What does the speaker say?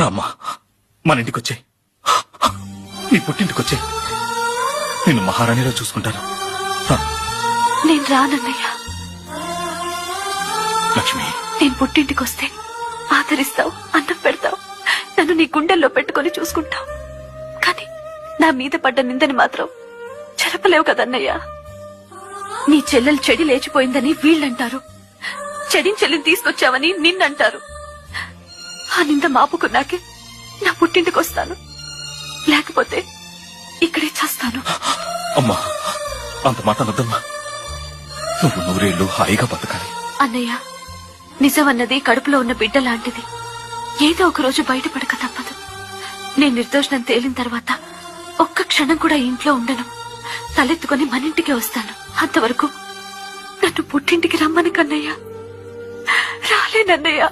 రామ్మా, మన ఇంటికొచ్చే, నీ పుట్టింటికొచ్చే. నిన్ను మహారాణిలో చూసుకుంటాను. రా. నేను రానన్నయ్యా. లక్ష్మి, నేను పుట్టింటికొస్తే ఆదరిస్తావు, అన్నం పెడతావు, నన్ను నీ గుండెల్లో పెట్టుకొని చూసుకుంటావు. కానీ నా మీద పడ్డ నిందని మాత్రం చెరపలేవు కదన్నయ్యా. నీ చెల్లెలు చెడి లేచిపోయిందని వీళ్ళంటారు, చెడిని చెల్లిని తీసుకొచ్చావని నిన్నంటారు. ఆ నింద మాపుకున్నాకే నా పుట్టింటికొస్తాను, లేకపోతే ఇక్కడే చేస్తాను. అమ్మా, అంత మాట అనొద్దమ్మా. నువ్వు నూరేళ్లు హాయిగా బతకాలి. అన్నయ్య, నిజమన్నది కడుపులో ఉన్న బిడ్డ లాంటిది. ఏదో ఒక రోజు బయటపడక తప్పదు. నేను నిర్దోషణం తేలిన తర్వాత ఒక్క క్షణం కూడా ఇంట్లో ఉండను. తలెత్తుకుని మనింటికి వస్తాను. అంతవరకు నన్ను పుట్టింటికి రమ్మని కన్నయ్య. రాలేనన్నయ్య.